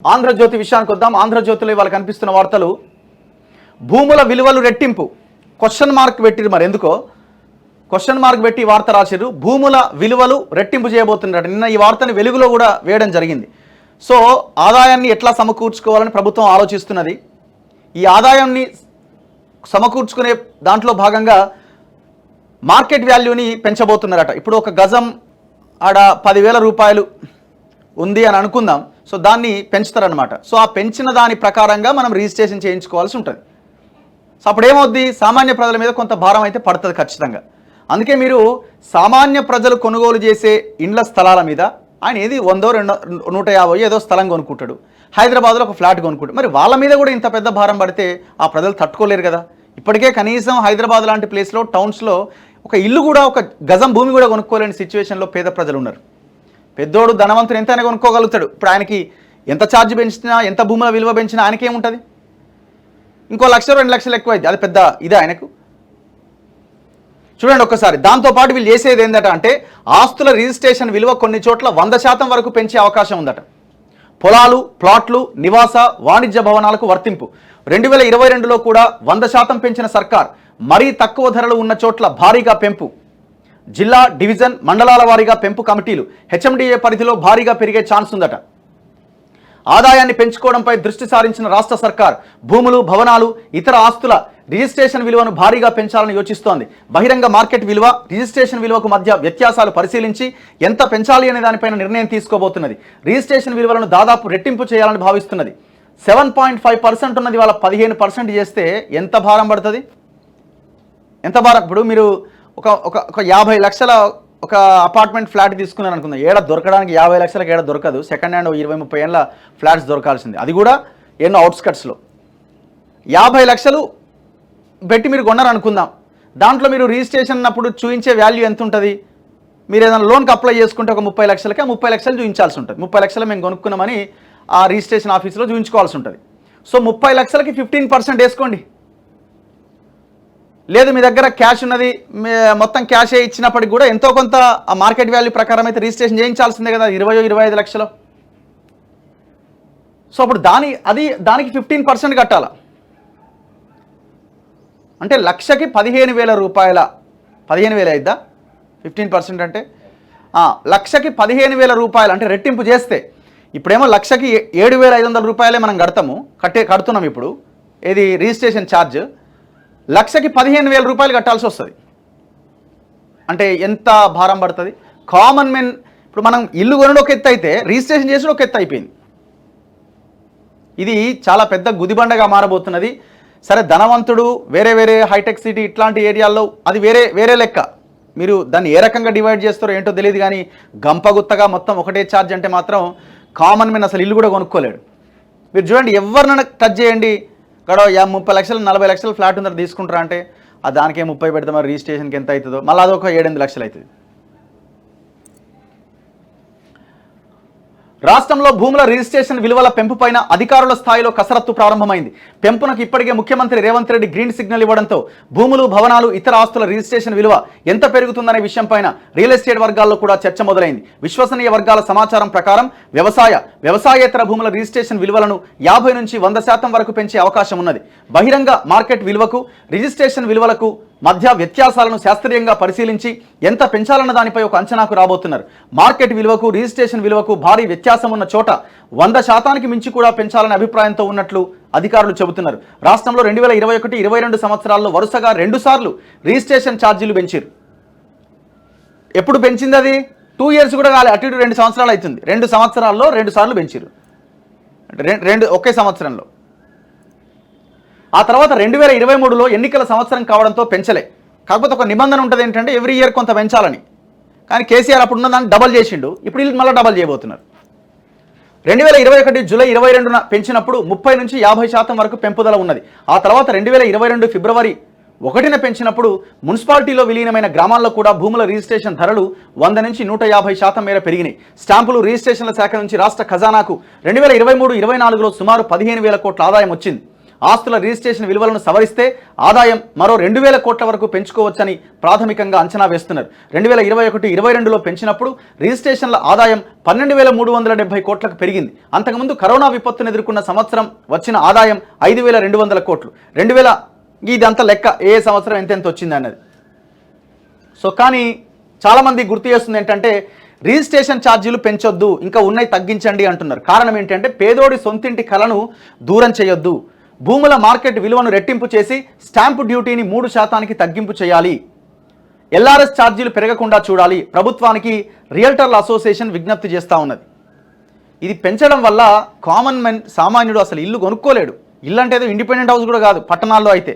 ఆంధ్రజ్యోతి విషయానికి వద్దాం. ఆంధ్రజ్యోతిలో ఇవాళ కనిపిస్తున్న వార్తలు, భూముల విలువలు రెట్టింపు క్వశ్చన్ మార్క్ పెట్టిరు. మరి ఎందుకో క్వశ్చన్ మార్క్ పెట్టి వార్త రాసిరు. భూముల విలువలు రెట్టింపు చేయబోతున్నట్టు నిన్న ఈ వార్తని వెలుగులో కూడా వేయడం జరిగింది. సో ఆదాయాన్ని ఎట్లా సమకూర్చుకోవాలని ప్రభుత్వం ఆలోచిస్తున్నది. ఈ ఆదాయాన్ని సమకూర్చుకునే దాంట్లో భాగంగా మార్కెట్ వాల్యూని పెంచబోతున్నారట. ఇప్పుడు ఒక గజం ఆడ 10,000 రూపాయలు ఉంది అని అనుకుందాం. సో దాన్ని పెంచుతారనమాట. సో ఆ పెంచిన దాని ప్రకారంగా మనం రిజిస్ట్రేషన్ చేయించుకోవాల్సి ఉంటుంది. సో అప్పుడు ఏమవుద్ది, సామాన్య ప్రజల మీద కొంత భారం అయితే పడుతుంది ఖచ్చితంగా. అందుకే మీరు సామాన్య ప్రజలు కొనుగోలు చేసే ఇండ్ల స్థలాల మీద ఆయన ఏది 100, 150 ఏదో స్థలం కొనుక్కుంటాడు, హైదరాబాద్లో ఒక ఫ్లాట్ కొనుక్కుంటాడు. మరి వాళ్ళ మీద కూడా ఇంత పెద్ద భారం పడితే ఆ ప్రజలు తట్టుకోలేరు కదా. ఇప్పటికే కనీసం హైదరాబాద్ లాంటి ప్లేస్లో, టౌన్స్లో ఒక ఇల్లు కూడా, ఒక గజం భూమి కూడా కొనుక్కోలేని సిచ్యువేషన్లో పేద ప్రజలు ఉన్నారు. పెద్దోడు ధనవంతుడు ఎంతైనా కొనుక్కోగలుగుతాడు. ఇప్పుడు ఆయనకి ఎంత ఛార్జ్ పెంచినా, ఎంత భూముల విలువ పెంచినా ఆయనకేముంటుంది? ఇంకో 1,00,000, 2 లక్షలు ఎక్కువ అయింది, అది పెద్ద ఇదే ఆయనకు. చూడండి ఒక్కసారి. దాంతోపాటు వీళ్ళు చేసేది ఏంటంట అంటే, ఆస్తుల రిజిస్ట్రేషన్ విలువ కొన్ని చోట్ల 100% వరకు పెంచే అవకాశం ఉందట. పొలాలు, ప్లాట్లు, నివాస, వాణిజ్య భవనాలకు వర్తింపు. 2022లో కూడా 100% పెంచిన సర్కార్ మరీ తక్కువ ధరలు ఉన్న చోట్ల భారీగా పెంపు. జిల్లా, డివిజన్, మండలాల వారీగా పెంపు కమిటీలు. హెచ్ఎండిఏ పరిధిలో భారీగా పెరిగే ఛాన్స్ ఉందట. ఆదాయాన్ని పెంచుకోవడంపై దృష్టి సారించిన రాష్ట్ర సర్కార్ భూములు, భవనాలు, ఇతర ఆస్తుల రిజిస్ట్రేషన్ విలువను భారీగా పెంచాలని యోచిస్తోంది. బహిరంగ మార్కెట్ విలువ, రిజిస్ట్రేషన్ విలువకు మధ్య వ్యత్యాసాలు పరిశీలించి ఎంత పెంచాలి అనే దానిపైన నిర్ణయం తీసుకోబోతున్నది. రిజిస్ట్రేషన్ విలువలను దాదాపు రెట్టింపు చేయాలని భావిస్తున్నది. 7.5% ఉన్నది వాళ్ళ 15% చేస్తే ఎంత భారం పడుతుంది? ఎంత భారం? ఇప్పుడు మీరు ఒక 50 లక్షల ఒక అపార్ట్మెంట్ ఫ్లాట్ తీసుకున్నాను అనుకుందాం. ఏడ దొరకడానికి 50 లక్షలకు ఏడ దొరకదు. సెకండ్ హ్యాండ్ 20-30 ఏళ్ళ ఫ్లాట్స్ దొరకాల్సింది, అది కూడా ఎన్నో అవుట్స్కట్స్లో. 50 లక్షలు పెట్టి మీరు కొన్నారు అనుకుందాం. దాంట్లో మీరు రిజిస్ట్రేషన్ అప్పుడు చూపించే వాల్యూ ఎంత ఉంటుంది? మీరు ఏదైనా లోన్కి అప్లై చేసుకుంటే ఒక 30 లక్షలకి 30 లక్షలు చూపించాల్సి ఉంటుంది. 30 లక్షలు మేము కొనుక్కున్నామని ఆ రిజిస్ట్రేషన్ ఆఫీస్లో చూపించుకోవాల్సి ఉంటుంది. సో 30 లక్షలకి 15% వేసుకోండి. లేదు మీ దగ్గర క్యాష్ ఉన్నది, మొత్తం క్యాషే ఇచ్చినప్పటికి కూడా ఎంతో కొంత ఆ మార్కెట్ వాల్యూ ప్రకారం అయితే రిజిస్ట్రేషన్ చేయించాల్సిందే కదా, 20-25 లక్షలు. సో అప్పుడు దానికి 15% కట్టాలా అంటే లక్షకి 15,000 రూపాయల, 15,000 అయిద్దా 15% అంటే? లక్షకి 15,000 రూపాయలు అంటే రెట్టింపు చేస్తే, ఇప్పుడేమో లక్షకి 7,500 రూపాయలే మనం కడుతున్నాం ఇప్పుడు. ఏది రిజిస్ట్రేషన్ ఛార్జ్. లక్షకి 15,000 రూపాయలు కట్టాల్సి వస్తుంది. అంటే ఎంత భారం పడుతుంది? కామన్ మెన్ ఇప్పుడు మనం ఇల్లు కొనడం ఒక ఎత్తు అయితే, రిజిస్ట్రేషన్ చేసిన ఒక ఎత్తు అయిపోయింది. ఇది చాలా పెద్ద గుదిబండగా మారబోతున్నది. సరే, ధనవంతుడు వేరే వేరే హైటెక్ సిటీ ఇట్లాంటి ఏరియాల్లో అది వేరే లెక్క. మీరు దాన్ని ఏ రకంగా డివైడ్ చేస్తారో ఏంటో తెలియదు. కానీ గంపగుత్తగా మొత్తం ఒకటే ఛార్జ్ అంటే మాత్రం కామన్ మెన్ అసలు ఇల్లు కూడా కొనుక్కోలేడు. మీరు చూడండి, ఎవరినైనా టచ్ చేయండి, ఇక్కడ 30 లక్షలు 40 లక్షల ఫ్లాట్ ఉందని తీసుకుంటారా అంటే, దానికే 30 పెడతాం, మరి రిజిస్ట్రేషన్కి ఎంత అవుతుందో మళ్ళీ అదొక 7-8 లక్షలు అవుతుంది. రాష్ట్రంలో భూముల రిజిస్ట్రేషన్ విలువల పెంపుపైన అధికారుల స్థాయిలో కసరత్తు ప్రారంభమైంది. పెంపునకు ఇప్పటికే ముఖ్యమంత్రి రేవంత్ రెడ్డి గ్రీన్ సిగ్నల్ ఇవ్వడంతో భూములు, భవనాలు, ఇతర ఆస్తుల రిజిస్ట్రేషన్ విలువ ఎంత పెరుగుతుందనే విషయంపైన రియల్ ఎస్టేట్ వర్గాల్లో కూడా చర్చ మొదలైంది. విశ్వసనీయ వర్గాల సమాచారం ప్రకారం వ్యవసాయేతర భూముల రిజిస్ట్రేషన్ విలువలను 50 నుంచి 100% వరకు పెంచే అవకాశం ఉన్నది. బహిరంగ మార్కెట్ విలువకు, రిజిస్ట్రేషన్ విలువలకు మధ్య వ్యత్యాసాలను శాస్త్రీయంగా పరిశీలించి ఎంత పెంచాలన్న దానిపై ఒక అంచనాకు రాబోతున్నారు. మార్కెట్ విలువకు, రిజిస్ట్రేషన్ విలువకు భారీ వ్యత్యాసం ఉన్న చోట 100% మించి కూడా పెంచాలనే అభిప్రాయంతో ఉన్నట్లు అధికారులు చెబుతున్నారు. రాష్ట్రంలో 2021-22 సంవత్సరాల్లో వరుసగా 2 సార్లు రిజిస్ట్రేషన్ ఛార్జీలు పెంచారు. ఎప్పుడు పెంచింది అది? 2 ఇయర్స్ కూడా కాలే, అటు ఇటు 2 సంవత్సరాలు అవుతుంది. 2 సంవత్సరాల్లో 2 సార్లు పెంచారు, ఒకే సంవత్సరంలో. ఆ తర్వాత 2023లో ఎన్నికల సంవత్సరం కావడంతో పెంచలే. కాకపోతే ఒక నిబంధన ఉంటుంది ఏంటంటే, ఎవ్రీ ఇయర్ కొంత పెంచాలని. కానీ కేసీఆర్ అప్పుడు ఉన్న దాన్ని డబల్ చేసిండు, ఇప్పుడు వీళ్ళు మళ్ళీ డబల్ చేయబోతున్నారు. 2021 జూలై 22న పెంచినప్పుడు 30 నుంచి 50% వరకు పెంపుదల ఉన్నది. ఆ తర్వాత 2022 ఫిబ్రవరి 1న పెంచినప్పుడు మున్సిపాలిటీలో విలీనమైన గ్రామాల్లో కూడా భూముల రిజిస్ట్రేషన్ ధరలు 100 నుంచి 150% మేర పెరిగినాయి. స్టాంపులు, రిజిస్ట్రేషన్ల శాఖ నుంచి రాష్ట్ర ఖజానాకు 2023-24లో సుమారు 15,000 కోట్ల ఆదాయం వచ్చింది. ఆస్తుల రిజిస్ట్రేషన్ విలువలను సవరిస్తే ఆదాయం మరో 2,000 కోట్ల వరకు పెంచుకోవచ్చని ప్రాథమికంగా అంచనా వేస్తున్నారు. 2021-22లో పెంచినప్పుడు రిజిస్ట్రేషన్ల ఆదాయం 12,370 కోట్లకు పెరిగింది. అంతకుముందు కరోనా విపత్తును ఎదుర్కొన్న సంవత్సరం వచ్చిన ఆదాయం 5,200 కోట్లు. 2000 ఇదంతా లెక్క ఏ సంవత్సరం ఎంతెంత వచ్చింది అన్నది. సో కానీ చాలామంది గుర్తు చేస్తుంది ఏంటంటే రిజిస్ట్రేషన్ ఛార్జీలు పెంచొద్దు, ఇంకా ఉన్నాయి తగ్గించండి అంటున్నారు. కారణం ఏంటంటే పేదోడి సొంతింటి కలను దూరం చేయొద్దు, భూముల మార్కెట్ విలువను రెట్టింపు చేసి స్టాంపు డ్యూటీని 3% తగ్గింపు చేయాలి, ఎల్ఆర్ఎస్ ఛార్జీలు పెరగకుండా చూడాలి ప్రభుత్వానికి రియల్టర్ల అసోసియేషన్ విజ్ఞప్తి చేస్తూ ఉన్నది. ఇది పెంచడం వల్ల కామన్ మెన్ సామాన్యుడు అసలు ఇల్లు కొనుక్కోలేడు. ఇల్లు అంటే ఇండిపెండెంట్ హౌస్ కూడా కాదు, పట్టణాల్లో అయితే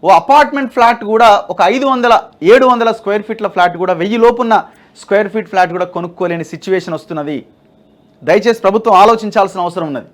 ఓ అపార్ట్మెంట్ ఫ్లాట్ కూడా ఒక 500-700 స్క్వేర్ ఫీట్ల ఫ్లాట్ కూడా 1000 లోపున్న స్క్వేర్ ఫీట్ ఫ్లాట్ కూడా కొనుక్కోలేని సిచ్యువేషన్ వస్తున్నది. దయచేసి ప్రభుత్వం ఆలోచించాల్సిన అవసరం ఉన్నది.